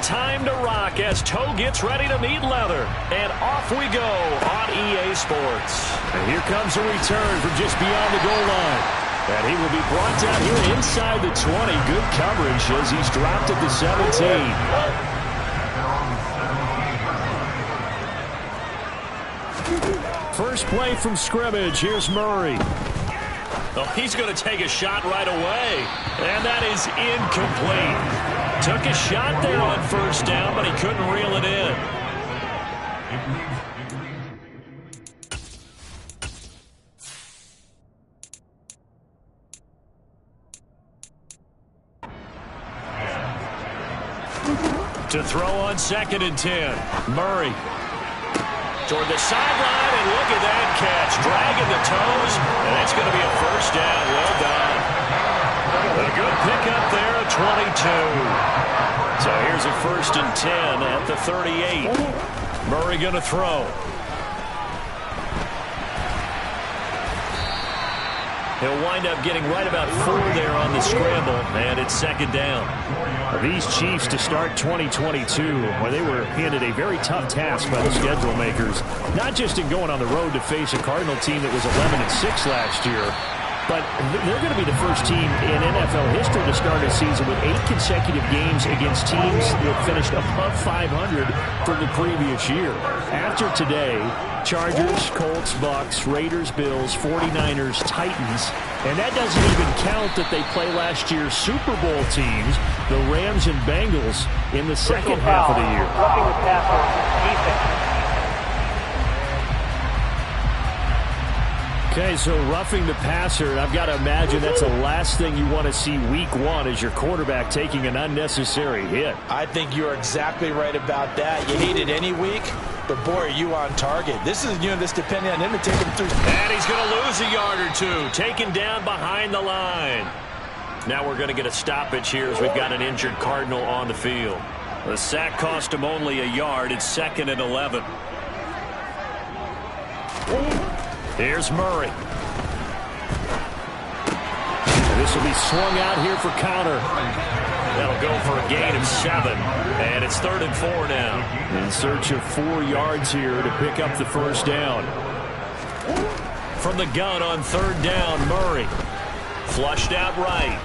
time to rock as toe gets ready to meet leather. And off we go on EA Sports. And here comes a return from just beyond the goal line. And he will be brought down here inside the 20. Good coverage as he's dropped at the 17. First play from scrimmage. Here's Murray. Oh, he's going to take a shot right away. And that is incomplete. Took a shot there on first down, but he couldn't reel it in. To throw on 2nd and 10. Murray. Toward the sideline, and look at that catch. Dragging the toes, and that's going to be a first down. Well done. A good pickup there at 22. So here's a 1st and 10 at the 38. Murray going to throw. He'll wind up getting right about 4 there on the scramble, and it's 2nd down. These Chiefs to start 2022, where they were handed a very tough task by the schedule makers, not just in going on the road to face a Cardinal team that was 11-6 last year, but they're going to be the first team in NFL history to start a season with 8 consecutive games against teams that finished above 500 from the previous year. After today, Chargers, Colts, Bucks, Raiders, Bills, 49ers, Titans, and that doesn't even count that they play last year's Super Bowl teams, the Rams and Bengals, in the second half of the year. Roughing the passer, defense. Okay, so roughing the passer, and I've got to imagine that's the last thing you want to see week 1 as your quarterback taking an unnecessary hit. I think you're exactly right about that. You hate it any week, but boy, are you on target. This is, this depending on him to take him through. And he's going to lose a yard or 2, taken down behind the line. Now we're going to get a stoppage here as we've got an injured Cardinal on the field. The sack cost him only a yard. It's 2nd and 11. Here's Murray. And this will be swung out here for counter. That'll go for a gain of 7. And it's 3rd and 4 now. In search of 4 yards here to pick up the first down. From the gun on 3rd down, Murray. Flushed out right.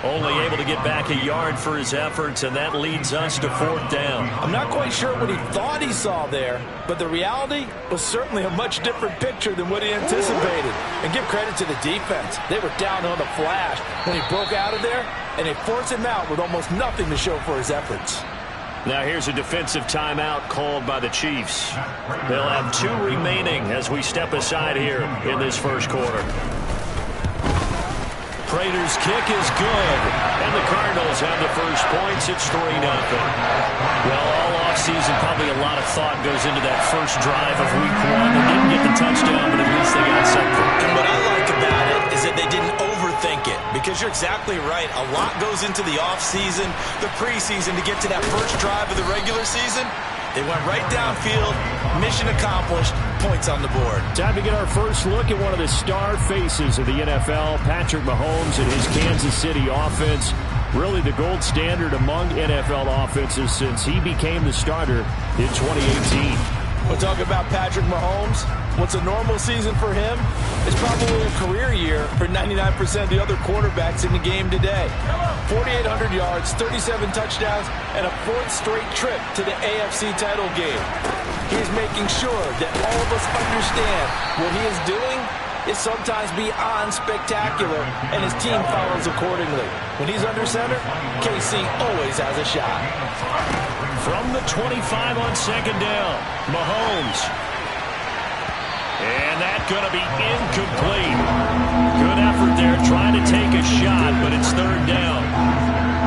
Only able to get back a yard for his efforts, and that leads us to 4th down. I'm not quite sure what he thought he saw there, but the reality was certainly a much different picture than what he anticipated. And give credit to the defense. They were down on the flash when he broke out of there, and they forced him out with almost nothing to show for his efforts. Now here's a defensive timeout called by the Chiefs. They'll have 2 remaining as we step aside here in this first quarter. Prater's kick is good, and the Cardinals have the first points. It's 3-0. Well, all offseason, probably a lot of thought goes into that first drive of week 1. They didn't get the touchdown, but at least they got something. And what I like about it is that they didn't overthink it, because you're exactly right. A lot goes into the offseason, the preseason to get to that first drive of the regular season. They went right downfield, mission accomplished, points on the board. Time to get our first look at one of the star faces of the NFL, Patrick Mahomes and his Kansas City offense. Really the gold standard among NFL offenses since he became the starter in 2018. We'll talk about Patrick Mahomes. What's a normal season for him is probably a career year for 99% of the other quarterbacks in the game today. 4,800 yards, 37 touchdowns, and a 4th straight trip to the AFC title game. He's making sure that all of us understand what he is doing is sometimes beyond spectacular, and his team follows accordingly. When he's under center, KC always has a shot. From the 25 on 2nd down, Mahomes. And that's going to be incomplete. Good effort there trying to take a shot, but it's 3rd down.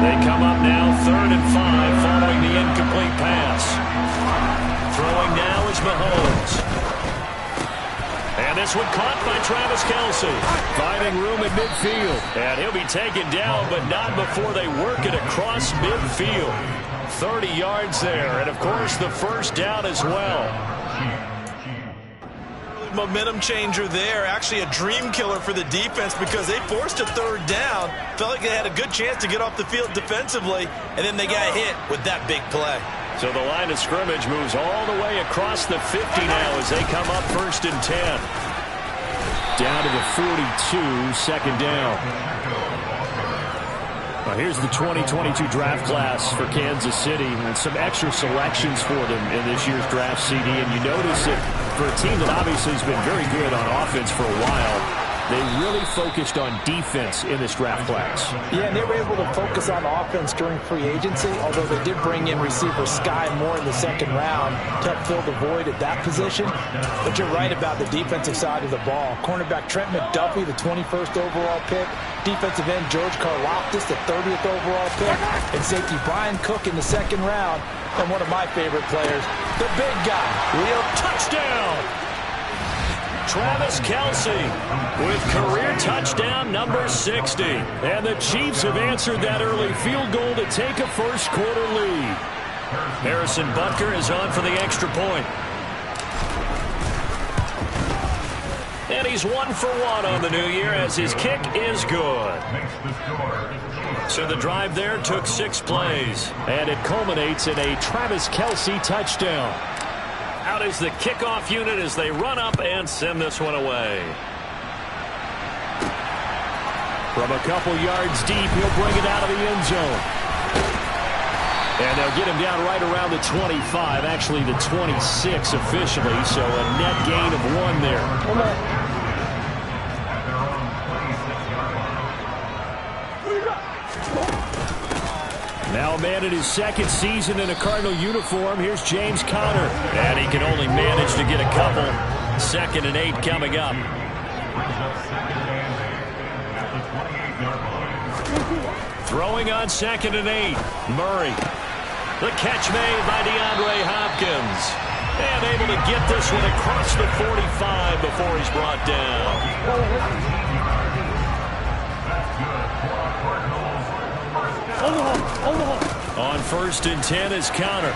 They come up now 3rd and 5 following the incomplete pass. Throwing now is Mahomes. And this one caught by Travis Kelce. Finding room at midfield. And he'll be taken down, but not before they work it across midfield. 30 yards there, and of course the first down as well. momentum changer there. Actually a dream killer for the defense because they forced a third down. Felt like they had a good chance to get off the field defensively, and then they got hit with that big play. So the line of scrimmage moves all the way across the 50 now as they come up 1st and 10. Down to the 42, second down. Well, here's the 2022 draft class for Kansas City, and some extra selections for them in this year's draft, CD. And you notice that for a team that obviously has been very good on offense for a while, they really focused on defense in this draft class. Yeah, and they were able to focus on offense during free agency, although they did bring in receiver Sky Moore in the 2nd round to help fill the void at that position. But you're right about the defensive side of the ball. Cornerback Trent McDuffie, the 21st overall pick. Defensive end George Karlaftis, the 30th overall pick. And safety Brian Cook in the 2nd round. And one of my favorite players, the big guy. Real touchdown! Travis Kelce with career touchdown number 60. And the Chiefs have answered that early field goal to take a first-quarter lead. Harrison Butker is on for the extra point. And he's 1 for 1 on the new year as his kick is good. So the drive there took 6 plays. And it culminates in a Travis Kelce touchdown. Out is the kickoff unit as they run up and send this one away. From a couple yards deep, he'll bring it out of the end zone. And they'll get him down right around the 25, actually the 26 officially, so a net gain of 1 there. Now a man in his 2nd season in a Cardinal uniform. Here's James Conner. And he can only manage to get a couple. 2nd and 8 coming up. Throwing on 2nd and 8. Murray. The catch made by DeAndre Hopkins. And able to get this one across the 45 before he's brought down. On 1st and 10 is Conner.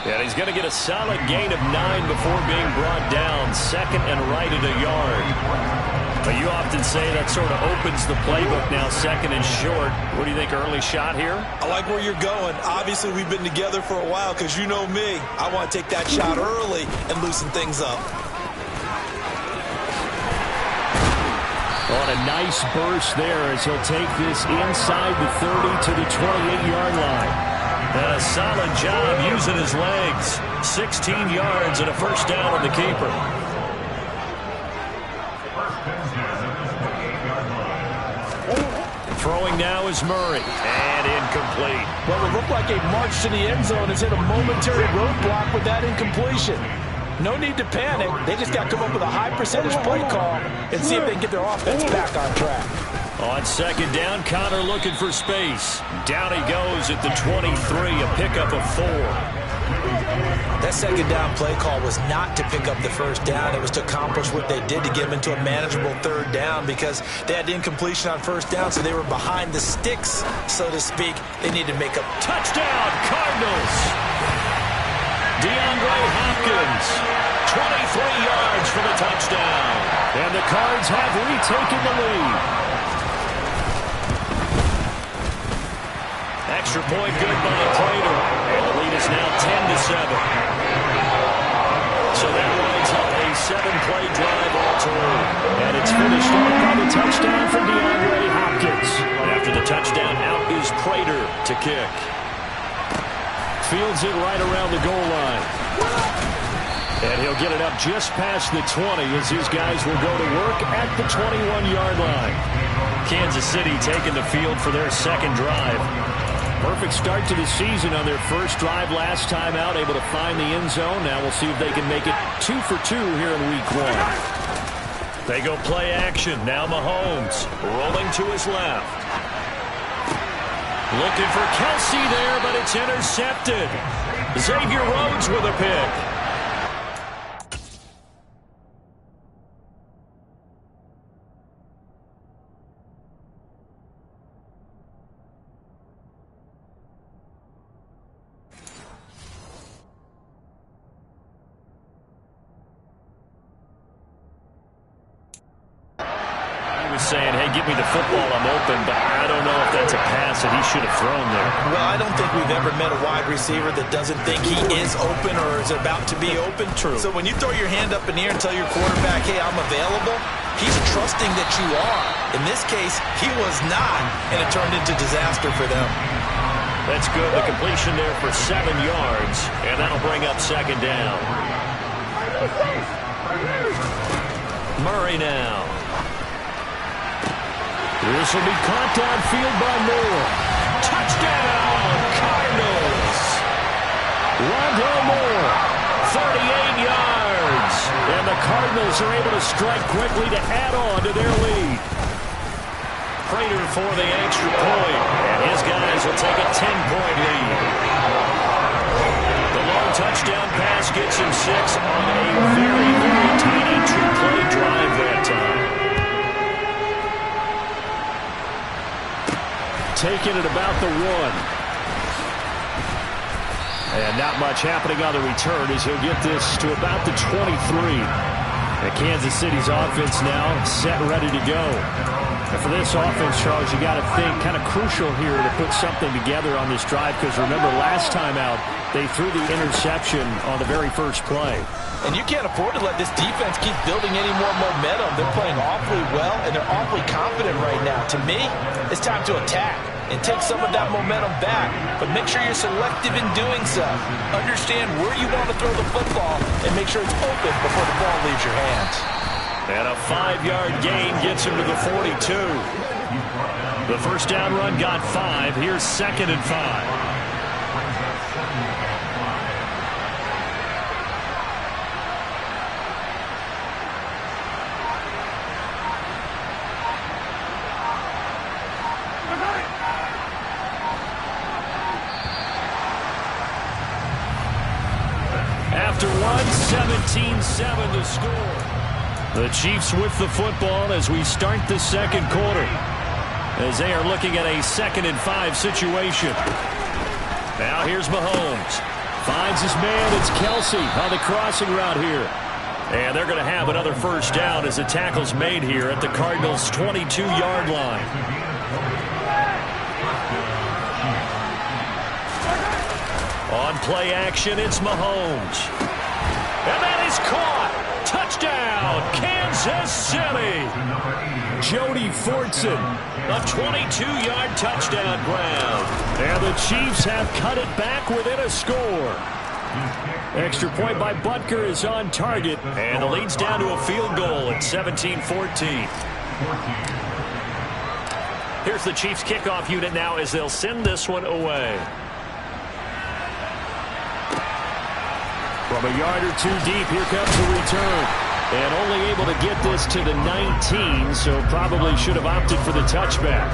And he's going to get a solid gain of 9 before being brought down. 2nd and right at a yard. But you often say that sort of opens the playbook now, 2nd and short. What do you think, early shot here? I like where you're going. Obviously, we've been together for a while because you know me. I want to take that shot early and loosen things up. On a nice burst there as he'll take this inside the 30 to the 28-yard line. And a solid job using his legs. 16 yards and a first down on the keeper. Throwing now is Murray. And incomplete. Well, it looked like a march to the end zone has hit a momentary roadblock with that incompletion. No need to panic. They just got to come up with a high percentage play call and see if they can get their offense back on track. On 2nd down, Conner looking for space. Down he goes at the 23, a pickup of 4. That 2nd down play call was not to pick up the first down. It was to accomplish what they did to get them into a manageable 3rd down because they had incompletion on 1st down, so they were behind the sticks, so to speak. They need to make a touchdown, Cardinals. DeAndre Hopkins, 23 yards for the touchdown. And the Cards have retaken the lead. Extra point good by Prater. And the lead is now 10-7. So that winds up a 7-play drive all told. And it's finished off by the touchdown from DeAndre Hopkins. And after the touchdown, out is Prater to kick. Fields it right around the goal line. And he'll get it up just past the 20 as his guys will go to work at the 21-yard line. Kansas City taking the field for their 2nd drive. Perfect start to the season on their first drive last time out, able to find the end zone. Now we'll see if they can make it 2 for 2 here in week 1. They go play action. Now Mahomes rolling to his left. Looking for Kelce there, but it's intercepted. Xavier Rhodes with a pick. saying, hey, give me the football, I'm open, but I don't know if that's a pass that he should have thrown there. Well, I don't think we've ever met a wide receiver that doesn't think he is open or is about to be open. True. So when you throw your hand up in the air and tell your quarterback, hey, I'm available, he's trusting that you are. In this case, he was not, and it turned into disaster for them. That's good. The completion there for 7 yards, and that'll bring up second down. Murray now. This will be caught downfield by Moore. Touchdown, Cardinals. Rondale Moore, 38 yards. And the Cardinals are able to strike quickly to add on to their lead. Prater for the extra point, and his guys will take a 10-point lead. The long touchdown pass gets him 6 on a very, very tiny two-play drive that time. Taking it about the 1. And not much happening on the return as he'll get this to about the 23. And Kansas City's offense now set, ready to go. And for this offense, Charles, you got to think kind of crucial here to put something together on this drive, because remember last time out they threw the interception on the very first play. And you can't afford to let this defense keep building any more momentum. They're playing awfully well, and they're awfully confident right now. To me, it's time to attack and take some of that momentum back. But make sure you're selective in doing so. Understand where you want to throw the football and make sure it's open before the ball leaves your hands. And a 5-yard gain gets him to the 42. The first down run got 5. Here's 2nd and 5. After 17-7 to score. The Chiefs with the football as we start the second quarter, as they are looking at a 2nd and 5 situation. Now here's Mahomes. Finds his man. It's Kelsey on the crossing route here. And they're going to have another first down as the tackle's made here at the Cardinals' 22-yard line. On play action, it's Mahomes. And that is caught. Touchdown, Kansas City. Jody Fortson, a 22-yard touchdown grab. And the Chiefs have cut it back within a score. Extra point by Butker is on target. And the lead's down to a field goal at 17-14. Here's the Chiefs kickoff unit now as they'll send this one away. From a yard or two deep, here comes the return. And only able to get this to the 19, so probably should have opted for the touchback.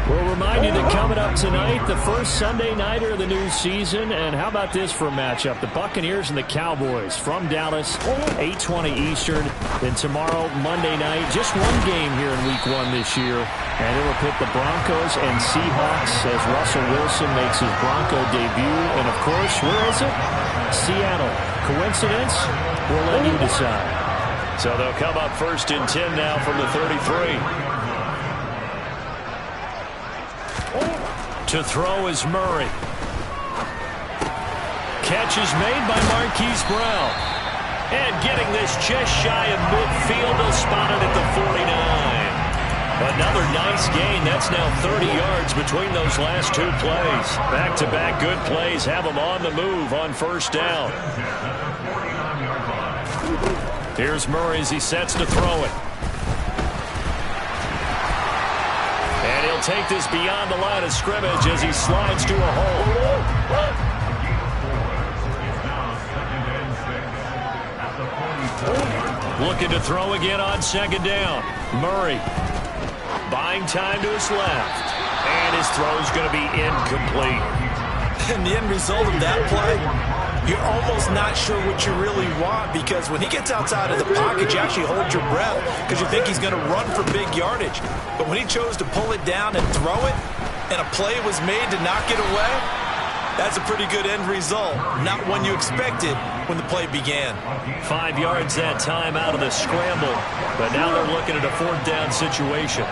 We'll remind you that coming up tonight, the first Sunday nighter of the new season. And how about this for a matchup? The Buccaneers and the Cowboys from Dallas, 8:20 Eastern. Then tomorrow, Monday night, just one game here in Week 1 this year. And it will pit the Broncos and Seahawks as Russell Wilson makes his Bronco debut. And, of course, where is it? Seattle. Coincidence? We'll let you decide. So they'll come up 1st and 10 now from the 33. To throw is Murray. Catch is made by Marquise Brown. And getting this just shy of midfield, they'll spot it at the 49. Another nice gain. That's now 30 yards between those last 2 plays. Back-to-back good plays have them on the move on first down. Here's Murray as he sets to throw it. And he'll take this beyond the line of scrimmage as he slides to a hole. Looking to throw again on 2nd down. Murray buying time to his left. And his throw's going to be incomplete. And the end result of that play, you're almost not sure what you really want, because when he gets outside of the pocket, you actually hold your breath because you think he's going to run for big yardage. But when he chose to pull it down and throw it, and a play was made to knock it away, That's a pretty good end result. Not one you expected when the play began. 5 yards that time out of the scramble. But now they're looking at a 4th down situation.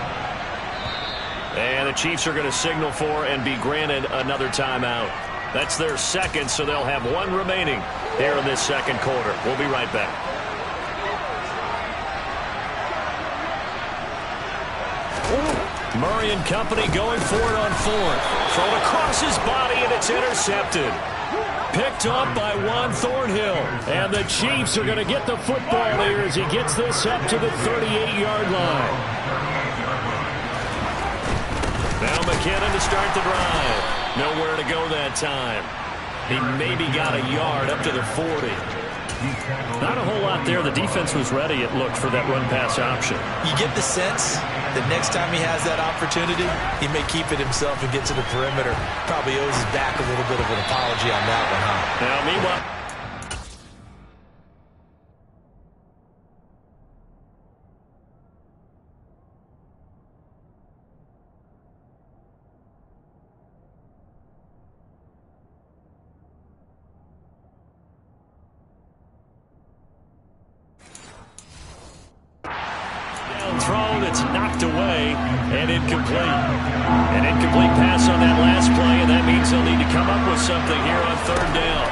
And the Chiefs are going to signal for and be granted another timeout. That's their second, so they'll have 1 remaining here in this second quarter. We'll be right back. Murray and company going for it on 4th. Thrown across his body, and it's intercepted. Picked up by Juan Thornhill. And the Chiefs are going to get the football here as he gets this up to the 38-yard line. Now McKinnon to start the drive. Nowhere to go that time. He maybe got a yard up to the 40. Not a whole lot there. The defense was ready, it looked, for that run-pass option. You get the sense that next time he has that opportunity, he may keep it himself and get to the perimeter. Probably owes his back a little bit of an apology on that one, huh? Now, meanwhile, thrown, it's knocked away and incomplete. An incomplete pass on that last play, and that means they'll need to come up with something here on 3rd down.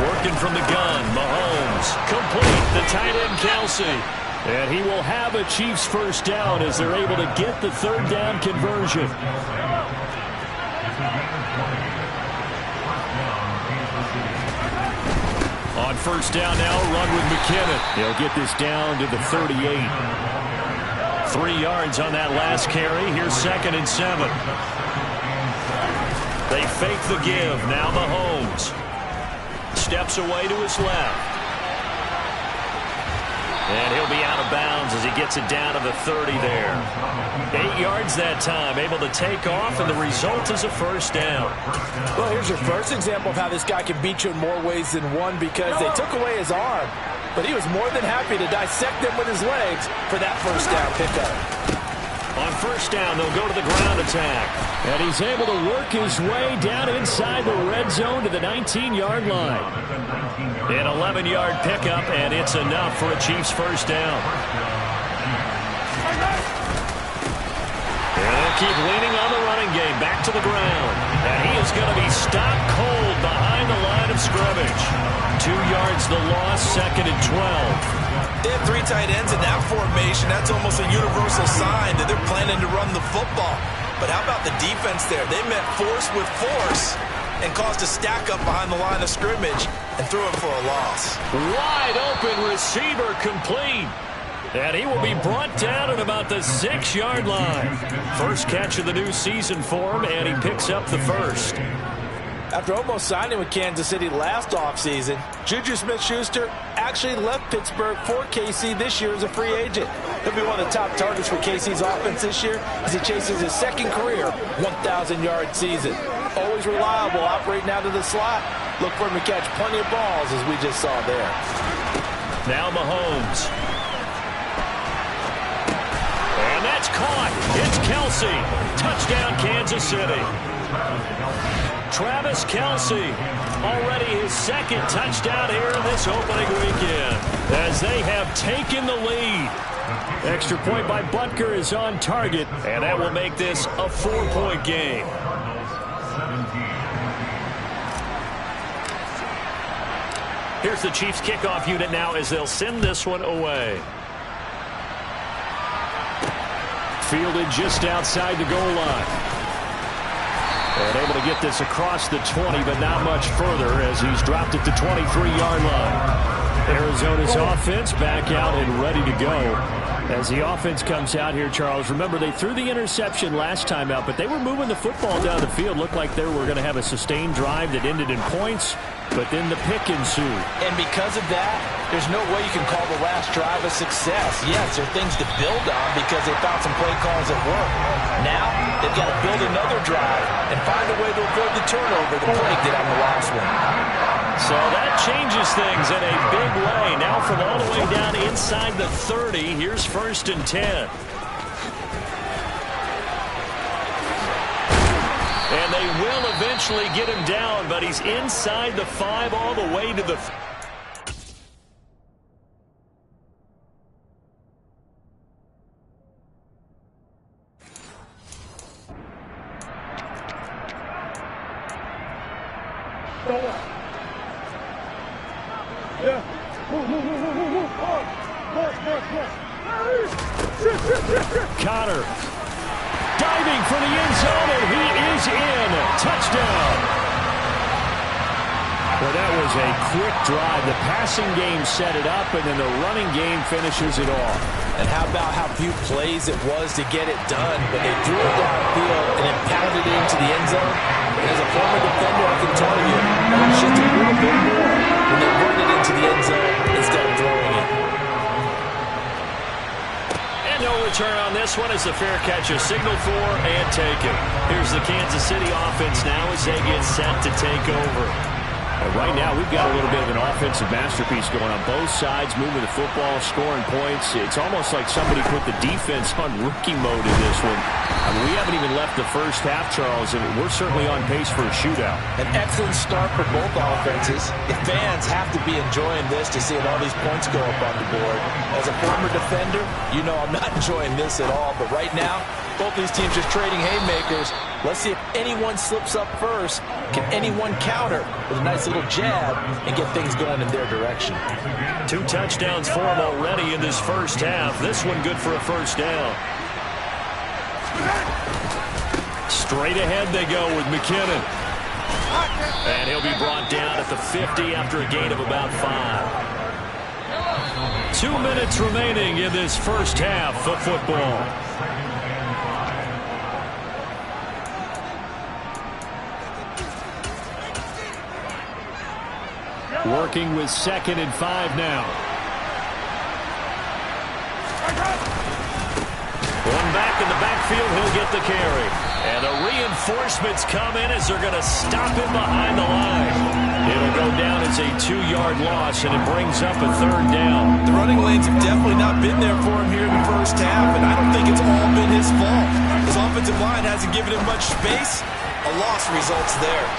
Working from the gun, Mahomes, complete, the tight end Kelsey. And he will have a Chiefs 1st down as they're able to get the 3rd down conversion. On 1st down now, run with McKinnon. He'll get this down to the 38. 3 yards on that last carry. Here's 2nd and 7. They fake the give. Now Mahomes steps away to his left. And he'll be out of bounds as he gets it down to the 30 there. 8 yards that time, able to take off, and the result is a 1st down. Well, here's your first example of how this guy can beat you in more ways than one, because they took away his arm, but he was more than happy to dissect them with his legs for that 1st down pickup. On 1st down, they'll go to the ground attack. And he's able to work his way down inside the red zone to the 19-yard line. An 11-yard pickup, and it's enough for a Chiefs 1st down. And they'll keep leaning on the running game. Back to the ground. And he is going to be stopped cold behind the line of scrimmage. 2 yards the loss, 2nd and 12. They have 3 tight ends in that formation. That's almost a universal sign that they're planning to run the football. But how about the defense there? They met force with force and caused a stack up behind the line of scrimmage and threw it for a loss. Wide open receiver complete. And he will be brought down at about the 6-yard line. First catch of the new season for him, and he picks up the 1st. After almost signing with Kansas City last offseason, Juju Smith-Schuster actually left Pittsburgh for KC this year as a free agent. He'll be one of the top targets for KC's offense this year as he chases his 2nd career 1,000-yard season. Always reliable, operating out of the slot. Look for him to catch plenty of balls, as we just saw there. Now Mahomes. And that's caught. It's Kelsey. Touchdown, Kansas City. Travis Kelsey, already his 2nd touchdown here in this opening weekend, as they have taken the lead. Extra point by Butker is on target, and that will make this a 4-point game. Here's the Chiefs kickoff unit now as they'll send this one away. Fielded just outside the goal line. And able to get this across the 20, but not much further as he's dropped it to 23-yard line. Arizona's offense back out and ready to go. As the offense comes out here, Charles, remember they threw the interception last time out, but they were moving the football down the field. Looked like they were going to have a sustained drive that ended in points, but then the pick ensued. And because of that, there's no way you can call the last drive a success. Yes, there are things to build on because they found some play calls that work. Now, they've got to build another drive and find a way to avoid the turnover the play did on the last one. So that changes things in a big way. Now from all the way down inside the 30, here's 1st and 10. And they will eventually get him down, but he's inside the 5 all the way to the... Connor diving for the end zone, and he is in. Touchdown. Well, that was a quick drive. The passing game set it up, and then the running game finishes it off. And how about how few plays it was to get it done, but they drew it downfield and then pounded it into the end zone. And as a former defender, I can tell you, it's just a little bit more when they run it into the end zone instead of throwing it. And no return on this one as the fair catch is signaled for and taken. Here's the Kansas City offense now as they get set to take over. Right now, we've got a little bit of an offensive masterpiece going on both sides, moving the football, scoring points. It's almost like somebody put the defense on rookie mode in this one. I mean, we haven't even left the first half, Charles, and we're certainly on pace for a shootout. An excellent start for both offenses. The fans have to be enjoying this to see all these points go up on the board. As a former defender, you know I'm not enjoying this at all, but right now, both these teams just trading haymakers. Let's see if anyone slips up first. Can anyone counter with a nice little jab and get things going in their direction? 2 touchdowns for him already in this first half. This one good for a first down. Straight ahead they go with McKinnon. And he'll be brought down at the 50 after a gain of about 5. 2 minutes remaining in this first half of football. Working with 2nd and 5 now. One back in the backfield, he'll get the carry. And the reinforcements come in as they're going to stop him behind the line. It'll go down as a 2-yard loss, and it brings up a 3rd down. The running lanes have definitely not been there for him here in the first half, and I don't think it's all been his fault. His offensive line hasn't given him much space. A loss results there.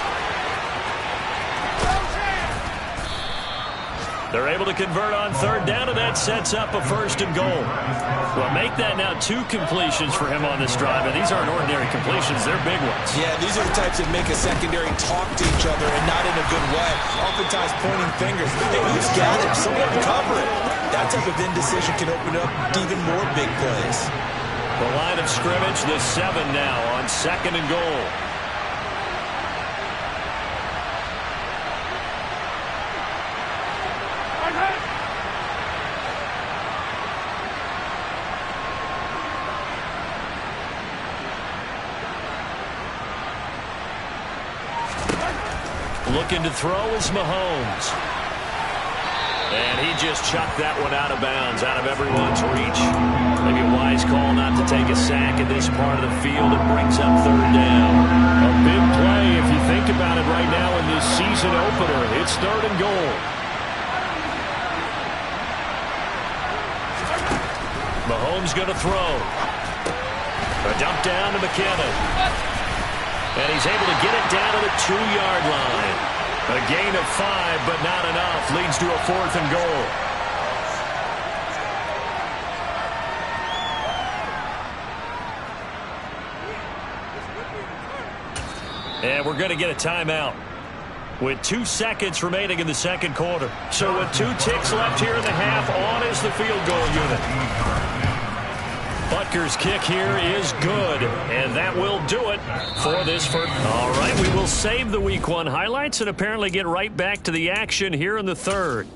They're able to convert on 3rd down, and that sets up a 1st and goal. Well, make that now 2 completions for him on this drive, and these aren't ordinary completions. They're big ones. Yeah, these are the types that make a secondary talk to each other and not in a good way. Oftentimes pointing fingers. Hey, who's got him? Someone cover it. That type of indecision can open up even more big plays. The line of scrimmage, the 7 now on 2nd and goal. Looking to throw is Mahomes. And he just chucked that one out of bounds, out of everyone's reach. Maybe a wise call not to take a sack in this part of the field. It brings up 3rd down. A big play if you think about it right now in this season opener. It's 3rd and goal. Mahomes going to throw. A dump down to McKinnon. And he's able to get it down to the 2-yard line. A gain of 5, but not enough. Leads to a 4th and goal. And we're going to get a timeout with 2 seconds remaining in the 2nd quarter. So with 2 ticks left here in the half, on is the field goal unit. Butker's kick here is good, and that will do it for this first. All right, we will save the Week 1 highlights and apparently get right back to the action here in the 3rd.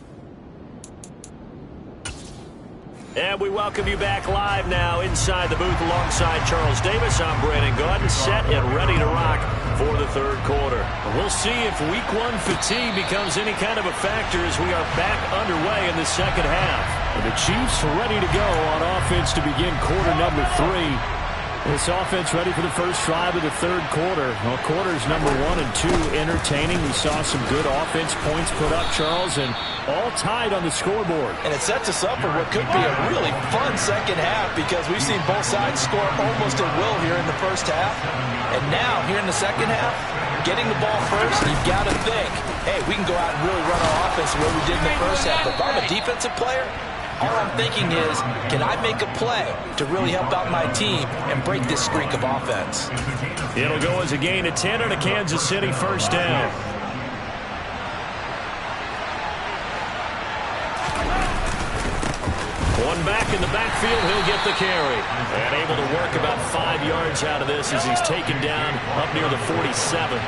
And we welcome you back live now inside the booth alongside Charles Davis. I'm Brandon Gaudin, set and ready to rock for the 3rd quarter. We'll see if Week 1 fatigue becomes any kind of a factor as we are back underway in the 2nd half. And the Chiefs ready to go on offense to begin quarter number 3. This offense ready for the first drive of the 3rd quarter. Well, quarters number 1 and 2 entertaining. We saw some good offense points put up, Charles, and all tied on the scoreboard. And it sets us up for what could be a really fun 2nd half because we've seen both sides score almost at will here in the first half. And now, here in the second half, getting the ball first, you've got to think, hey, we can go out and really run our offense the way we did in the first half. But if I'm a defensive player, all I'm thinking is, can I make a play to really help out my team and break this streak of offense? It'll go as a gain of 10 and a Kansas City first down. One back in the backfield, he'll get the carry. And able to work about 5 yards out of this as he's taken down up near the 47.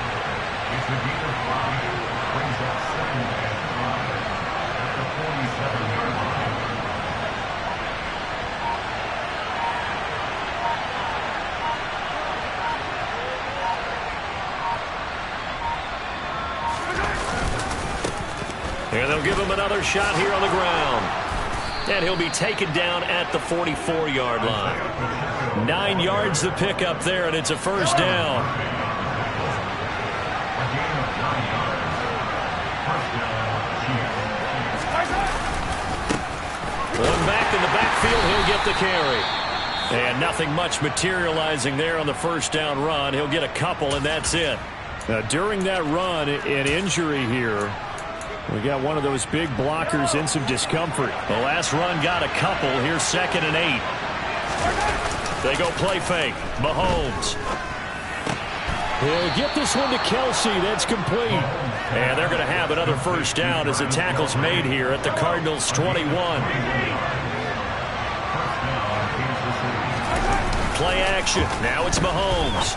And they'll give him another shot here on the ground. And he'll be taken down at the 44-yard line. 9 yards to pick up there, and it's a first down. One back in the backfield, he'll get the carry. And nothing much materializing there on the first down run. He'll get a couple, and that's it. Now, during that run, an injury here. We got one of those big blockers in some discomfort. The last run got a couple. Here's 2nd and 8. They go play fake. Mahomes. He'll get this one to Kelsey. That's complete. And they're going to have another first down as the tackle's made here at the Cardinals' 21. Play action. Now it's Mahomes.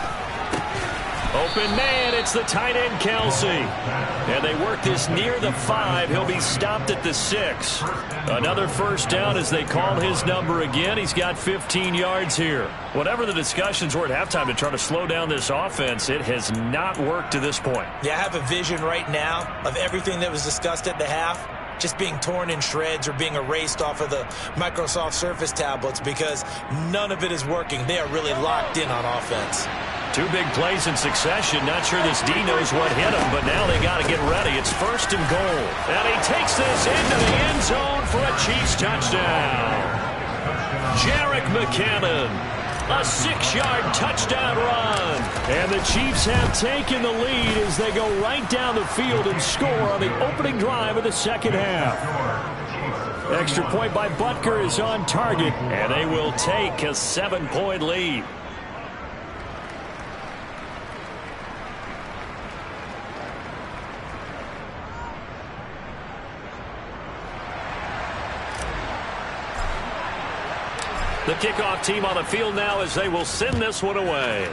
Open man, it's the tight end, Kelsey. And they work this near the 5. He'll be stopped at the 6. Another first down as they call his number again. He's got 15 yards here. Whatever the discussions were at halftime to try to slow down this offense, it has not worked to this point. Yeah, I have a vision right now of everything that was discussed at the half just being torn in shreds or being erased off of the Microsoft Surface tablets because none of it is working. They are really locked in on offense. 2 big plays in succession. Not sure this D knows what hit him, but now they got to get ready. It's 1st and goal. And he takes this into the end zone for a Chiefs touchdown. Jerick McKinnon, a 6-yard touchdown run. And the Chiefs have taken the lead as they go right down the field and score on the opening drive of the second half. Extra point by Butker is on target, and they will take a 7-point lead. The kickoff team on the field now as they will send this one away.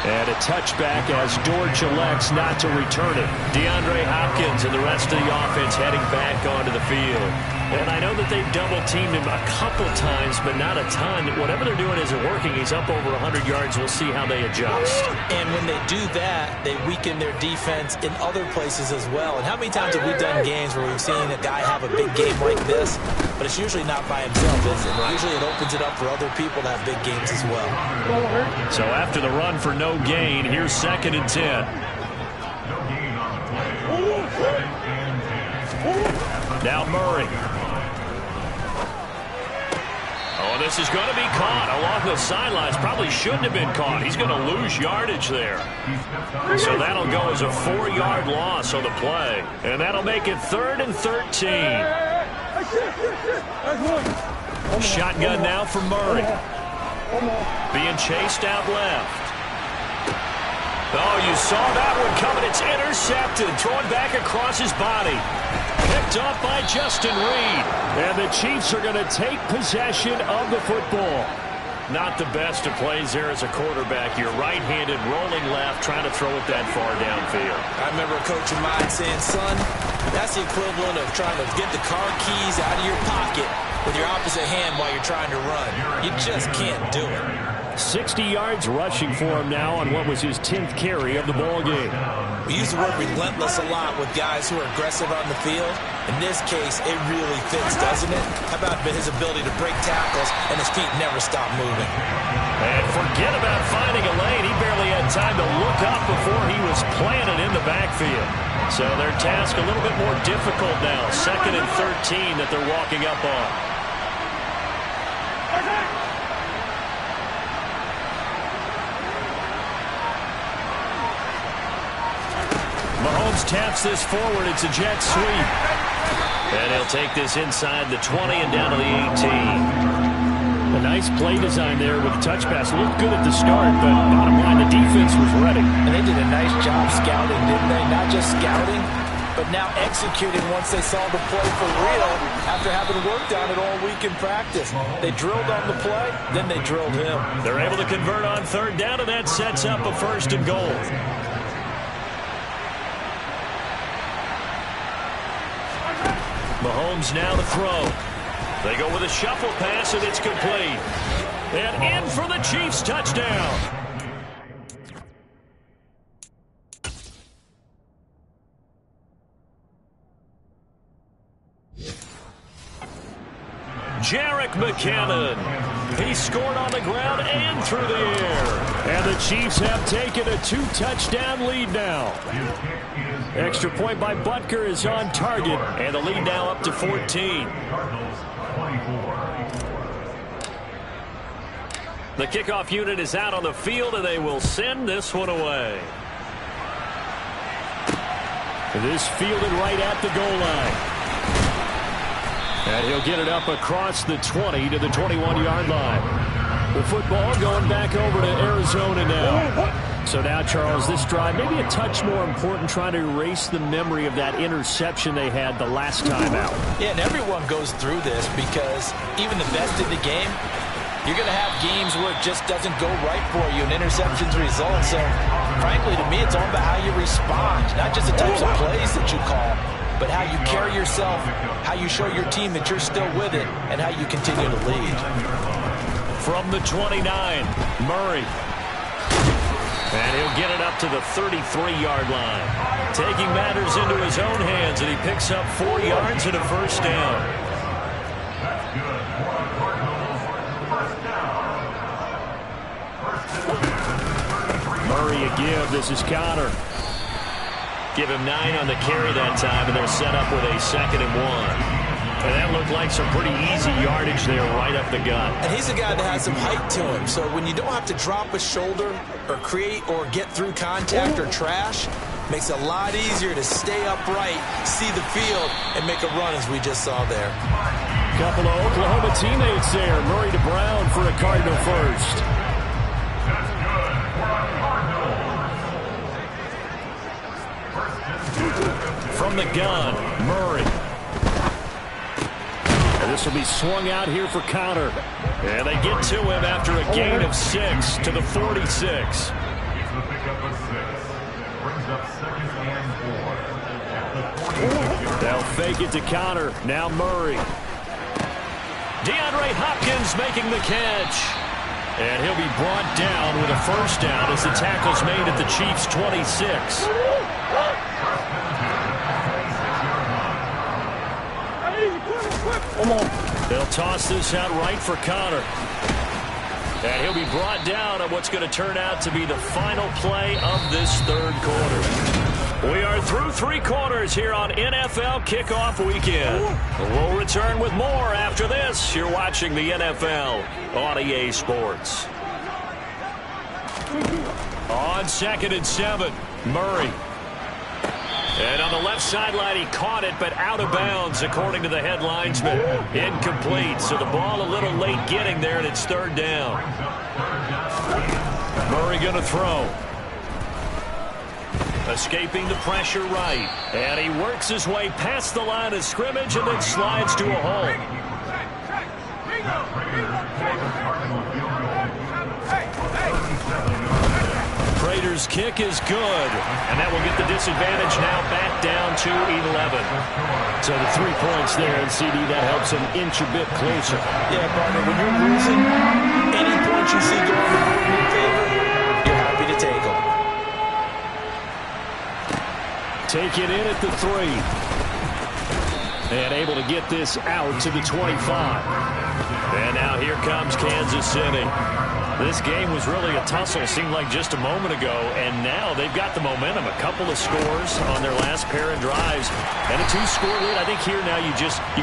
And a touchback as Dortch elects not to return it. DeAndre Hopkins and the rest of the offense heading back onto the field. And I know that they've double-teamed him a couple times, but not a ton. Whatever they're doing isn't working. He's up over 100 yards. We'll see how they adjust. And when they do that, they weaken their defense in other places as well. And how many times have we done games where we've seen a guy have a big game like this, but it's usually not by himself, is it? Usually it opens it up for other people to have big games as well. So after the run for no gain, here's 2nd and 10. Now Murray. Oh, this is going to be caught along the sidelines. Probably shouldn't have been caught. He's going to lose yardage there. So that'll go as a 4-yard loss on the play. And that'll make it 3rd and 13. Shotgun now for Murray. Being chased out left. Oh, you saw that one coming. It's intercepted. Thrown back across his body. Picked up by Justin Reed. And the Chiefs are going to take possession of the football. Not the best of plays there as a quarterback. You're right-handed, rolling left, trying to throw it that far downfield. I remember a coach of mine saying, son, that's the equivalent of trying to get the car keys out of your pocket with your opposite hand while you're trying to run. You just can't do it. 60 yards rushing for him now on what was his 10th carry of the ball game. We use the word relentless a lot with guys who are aggressive on the field. In this case, it really fits, doesn't it? How about his ability to break tackles and his feet never stop moving? And forget about finding a lane. He barely had time to look up before he was planted in the backfield. So their task a little bit more difficult now. 2nd and 13 that they're walking up on. Mahomes taps this forward. It's a jet sweep. And he'll take this inside the 20 and down to the 18. A nice play design there with the touch pass. Looked good at the start, but bottom line, the defense was ready. And they did a nice job scouting, didn't they? Not just scouting, but now executing once they saw the play for real after having worked on it all week in practice. They drilled on the play, then they drilled him. They're able to convert on third down, and that sets up a 1st and goal. Mahomes now to throw. They go with a shuffle pass, and it's complete. And in for the Chiefs touchdown. Jerick McKinnon. He scored on the ground and through the air. And the Chiefs have taken a 2-touchdown lead now. Extra point by Butker is on target, and the lead now up to 14. The kickoff unit is out on the field, and they will send this one away. This fielded right at the goal line. And he'll get it up across the 20 to the 21-yard line. The football going back over to Arizona now. So now, Charles, this drive maybe a touch more important, trying to erase the memory of that interception they had the last time out. Yeah, and everyone goes through this because even the best in the game, you're going to have games where it just doesn't go right for you and interceptions result. So, frankly, to me, it's all about how you respond, not just the types of plays that you call, but how you carry yourself, how you show your team that you're still with it, and how you continue to lead. From the 29, Murray. And he'll get it up to the 33-yard line. Taking matters into his own hands, and he picks up 4 yards and a 1st down. Murray a give. This is Connor. Give him 9 on the carry that time, and they're set up with a 2nd and 1. And that looked like some pretty easy yardage there right up the gut. And he's a guy that has some height to him. So when you don't have to drop a shoulder or create or get through contact or trash, makes it a lot easier to stay upright, see the field, and make a run as we just saw there. Couple of Oklahoma teammates there. Murray to Brown for a Cardinal first. From the gun, Murray. And this will be swung out here for Connor. And they get to him after a gain of 6 to the 46. They'll fake it to Connor. Now Murray. DeAndre Hopkins making the catch. And he'll be brought down with a 1st down as the tackle's made at the Chiefs' 26. They'll toss this out right for Connor. And he'll be brought down on what's going to turn out to be the final play of this 3rd quarter. We are through 3 quarters here on NFL Kickoff Weekend. We'll return with more after this. You're watching the NFL on EA Sports. On 2nd and 7, Murray. And on the left sideline, he caught it, but out of bounds, according to the head linesman. Incomplete, so the ball a little late getting there, and it's 3rd down. Murray going to throw. Escaping the pressure right. And he works his way past the line of scrimmage and then slides to a hole. Prater's kick is good, and that will get the disadvantage now back down to 11. So the 3 points there, and CD, that helps him inch a bit closer. Yeah, partner, when you're losing, any points you see going the board in your favor, you're happy to take them. Take it in at the 3. And able to get this out to the 25. And now here comes Kansas City. This game was really a tussle, seemed like just a moment ago, and now they've got the momentum. A couple of scores on their last pair of drives, and a 2-score lead. I think here now you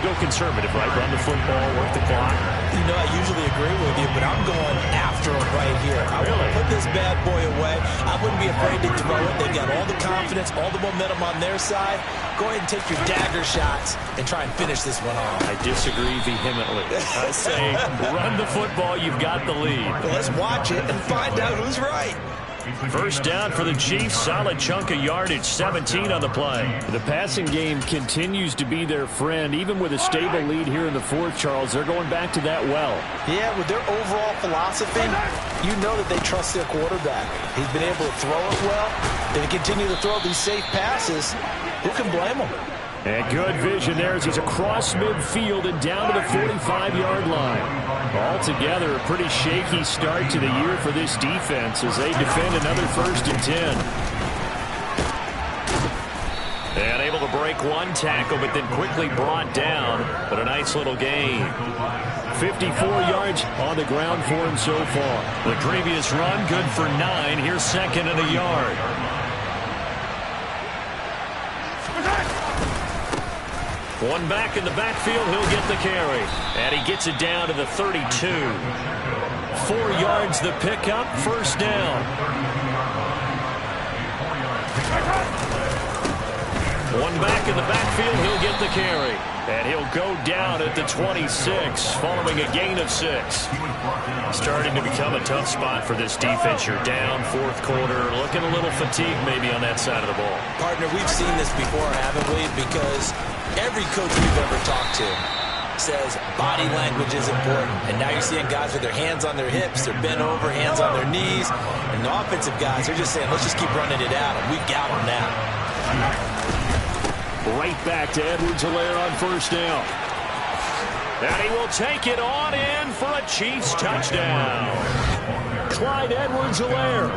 go conservative, right? Run the football, work the clock. You know, I usually agree with you, but I'm going after him right here. I want to put this bad boy away. I wouldn't be afraid to throw it. They've got all the confidence, all the momentum on their side. Go ahead and take your dagger shots and try and finish this one off. I disagree vehemently. I say run the football. You've got the lead. Well, let's watch it and find out who's right. First down for the Chiefs. Solid chunk of yardage. 17 on the play. The passing game continues to be their friend. Even with a stable lead here in the fourth, Charles, they're going back to that well. Yeah, with their overall philosophy, you know that they trust their quarterback. He's been able to throw it well. They continue to throw these safe passes. Who can blame them? And good vision there as he's across midfield and down to the 45-yard line. Altogether, a pretty shaky start to the year for this defense as they defend another 1st and 10. And able to break one tackle, but then quickly brought down. But a nice little gain. 54 yards on the ground for him so far. The previous run, good for 9. Here's 2nd and a yard. One back in the backfield, he'll get the carry. And he gets it down to the 32. 4 yards the pickup, 1st down. One back in the backfield, he'll get the carry. And he'll go down at the 26, following a gain of 6. Starting to become a tough spot for this defense. You're down, 4th quarter, looking a little fatigued maybe on that side of the ball. Partner, we've seen this before, haven't we? Because every coach we've ever talked to says body language is important. And now you're seeing guys with their hands on their hips, they're bent over, hands on their knees. And the offensive guys, they're just saying, let's just keep running it out, and we've got them now. Right back to Edwards-Helaire on 1st down. And he will take it on in for a Chiefs touchdown. Clyde Edwards-Helaire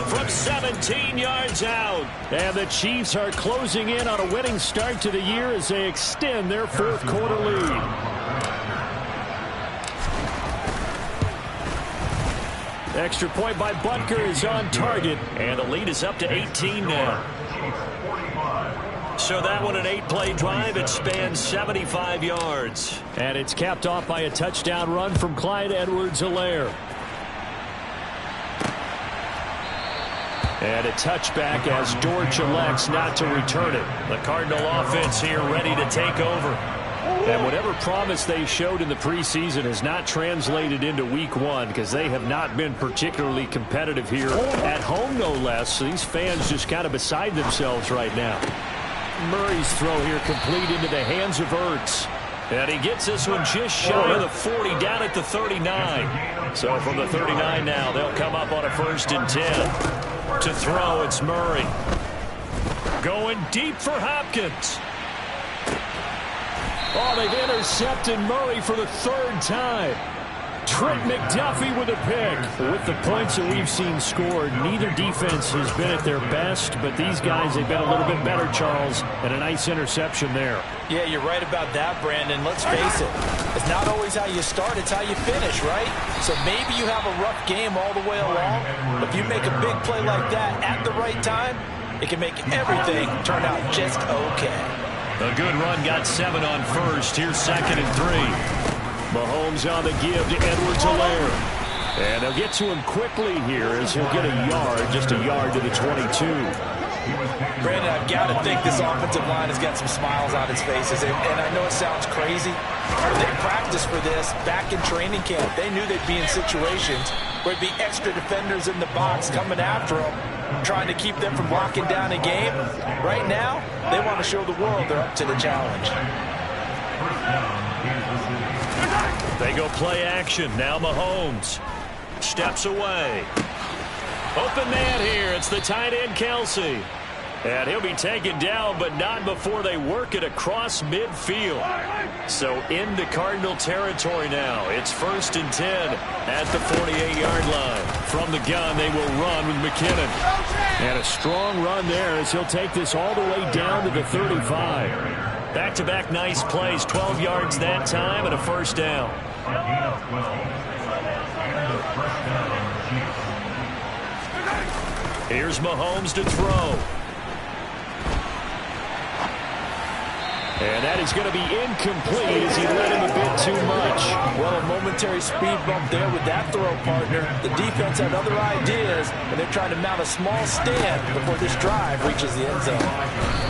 from 17 yards out. And the Chiefs are closing in on a winning start to the year as they extend their 4th quarter lead. Extra point by Butker is on target. And the lead is up to 18 now. So that one an 8-play drive. It spans 75 yards. And it's capped off by a touchdown run from Clyde Edwards-Helaire. And a touchback as Dortch elects not to return it. The Cardinal offense here ready to take over. And whatever promise they showed in the preseason has not translated into week 1 because they have not been particularly competitive here at home, no less. These fans just kind of beside themselves right now. Murray's throw here complete into the hands of Ertz. And he gets this one just shy of the 40, down at the 39. So from the 39 now, they'll come up on a 1st and 10. To throw, it's Murray. Going deep for Hopkins. Oh, they've intercepted Murray for the 3rd time. Trent McDuffie with a pick. With the points that we've seen scored, neither defense has been at their best, but these guys, they've been a little bit better, Charles, and a nice interception there. Yeah, you're right about that, Brandon. Let's face it. It's not always how you start, it's how you finish, right? So maybe you have a rough game all the way along, but if you make a big play like that at the right time, it can make everything turn out just okay. A good run, got 7 on 1st. Here's 2nd and 3. Mahomes on the give to Edwards-Helaire. And they'll get to him quickly here as he'll get a yard, just a yard to the 22. Brandon, I've got to think this offensive line has got some smiles on its faces. And I know it sounds crazy, but they practiced for this back in training camp. They knew they'd be in situations where it'd be extra defenders in the box coming after them, trying to keep them from locking down a game. Right now, they want to show the world they're up to the challenge. They go play action. Now Mahomes steps away. Open man here. It's the tight end, Kelsey. And he'll be taken down, but not before they work it across midfield. So into Cardinal territory now. It's 1st and 10 at the 48-yard line. From the gun, they will run with McKinnon. And a strong run there as he'll take this all the way down to the 35. Back-to-back nice plays, 12 yards that time and a 1st down. Here's Mahomes to throw. And that is going to be incomplete as he led him a bit too much. Well, a momentary speed bump there with that throw, partner. The defense had other ideas, and they're trying to mount a small stand before this drive reaches the end zone.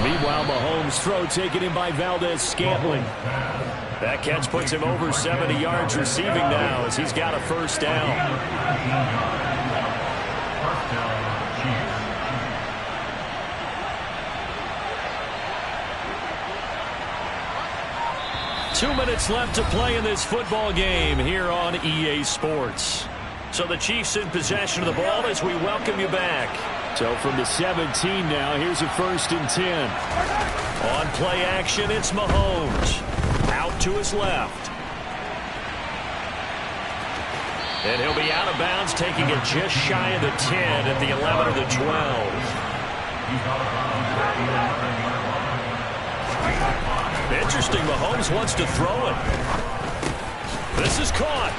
Meanwhile, Mahomes' throw taken in by Valdez-Scantling. That catch puts him over 70 yards receiving now as he's got a first down. 2 minutes left to play in this football game here on EA Sports. So the Chiefs in possession of the ball as we welcome you back. So from the 17 now, here's a 1st and 10. On play action, it's Mahomes. Out to his left. And he'll be out of bounds, taking it just shy of the 10 at the 11 or the 12. Interesting, Mahomes wants to throw it. This is caught.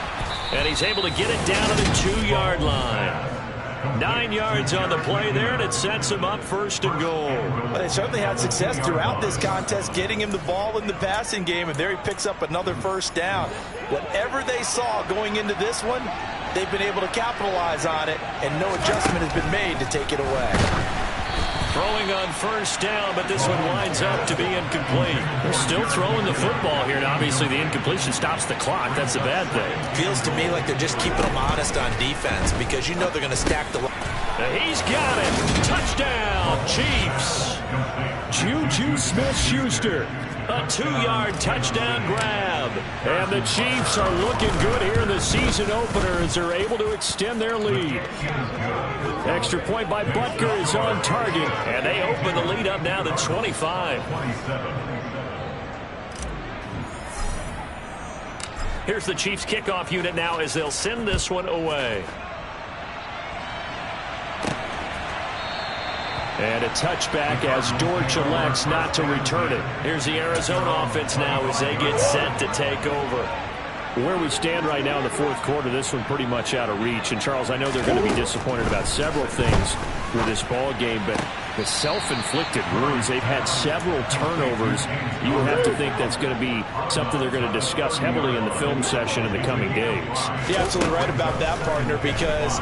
And he's able to get it down to the 2-yard line. 9 yards on the play there, and it sets him up 1st and goal. Well, they certainly had success throughout this contest, getting him the ball in the passing game, and there he picks up another 1st down. Whatever they saw going into this one, they've been able to capitalize on it, and no adjustment has been made to take it away. Throwing on 1st down, but this one winds up to be incomplete. They're still throwing the football here, and obviously the incompletion stops the clock. That's a bad thing. Feels to me like they're just keeping them honest on defense because you know they're going to stack the... He's got it. Touchdown, Chiefs. Juju Smith-Schuster. A 2-yard touchdown grab. And the Chiefs are looking good here in the season opener as they're able to extend their lead. Extra point by Butker is on target. And they open the lead up now to 25. Here's the Chiefs kickoff unit now as they'll send this one away. And a touchback as Dortch elects not to return it. Here's the Arizona offense now as they get set to take over. Where we stand right now in the 4th quarter, this one pretty much out of reach. And, Charles, I know they're going to be disappointed about several things with this ball game, but the self-inflicted wounds, they've had several turnovers. You would have to think that's going to be something they're going to discuss heavily in the film session in the coming days. You're absolutely right about that, partner, because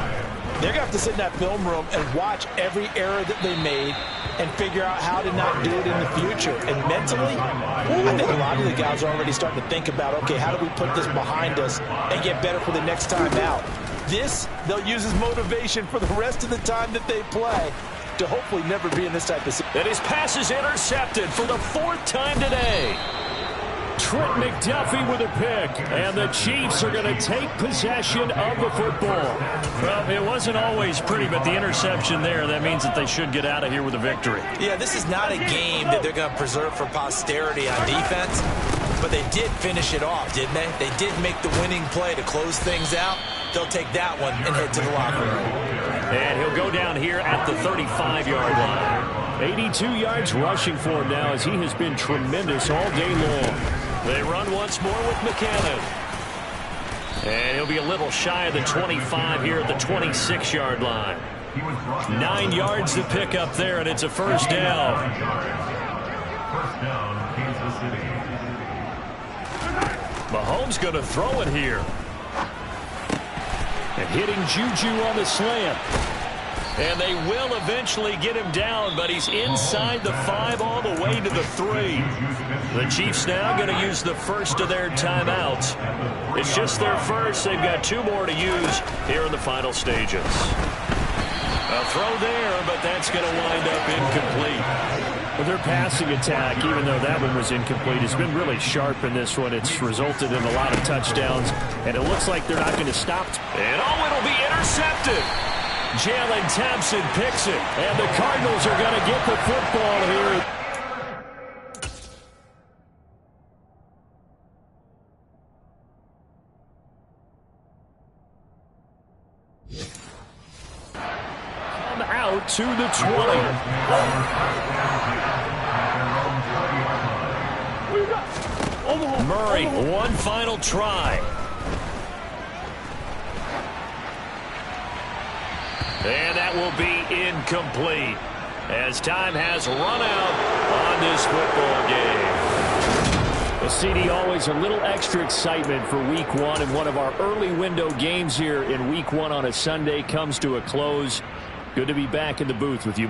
they're going to have to sit in that film room and watch every error that they made and figure out how to not do it in the future. And mentally, I think a lot of the guys are already starting to think about, okay, how do we put this behind us and get better for the next time out? This, they'll use as motivation for the rest of the time that they play to hopefully never be in this type of situation. And his pass is intercepted for the 4th time today. Trent McDuffie with a pick, and the Chiefs are going to take possession of the football. Well, it wasn't always pretty, but the interception there, that means that they should get out of here with a victory. Yeah, this is not a game that they're going to preserve for posterity on defense, but they did finish it off, didn't they? They did make the winning play to close things out. They'll take that one and head to the locker room. And he'll go down here at the 35-yard line. 82 yards rushing for him now as he has been tremendous all day long. They run once more with McCannon. And he'll be a little shy of the 25 here at the 26-yard line. 9 yards to pick up there, and it's a 1st down. Mahomes going to throw it here. And hitting Juju on the slant. And they will eventually get him down, but he's inside the 5 all the way to the 3. The Chiefs now going to use the first of their timeouts. It's just their first. They've got 2 more to use here in the final stages. A throw there, but that's going to wind up incomplete. Well, their passing attack, even though that one was incomplete, has been really sharp in this one. It's resulted in a lot of touchdowns, and it looks like they're not going to stop. And it'll be intercepted. Jalen Thompson picks it, and the Cardinals are going to get the football here. Come out to the 20. Murray, one final try. And that will be incomplete, as time has run out on this football game. Well, CD, always a little extra excitement for Week 1, and one of our early window games here in Week 1 on a Sunday comes to a close. Good to be back in the booth with you,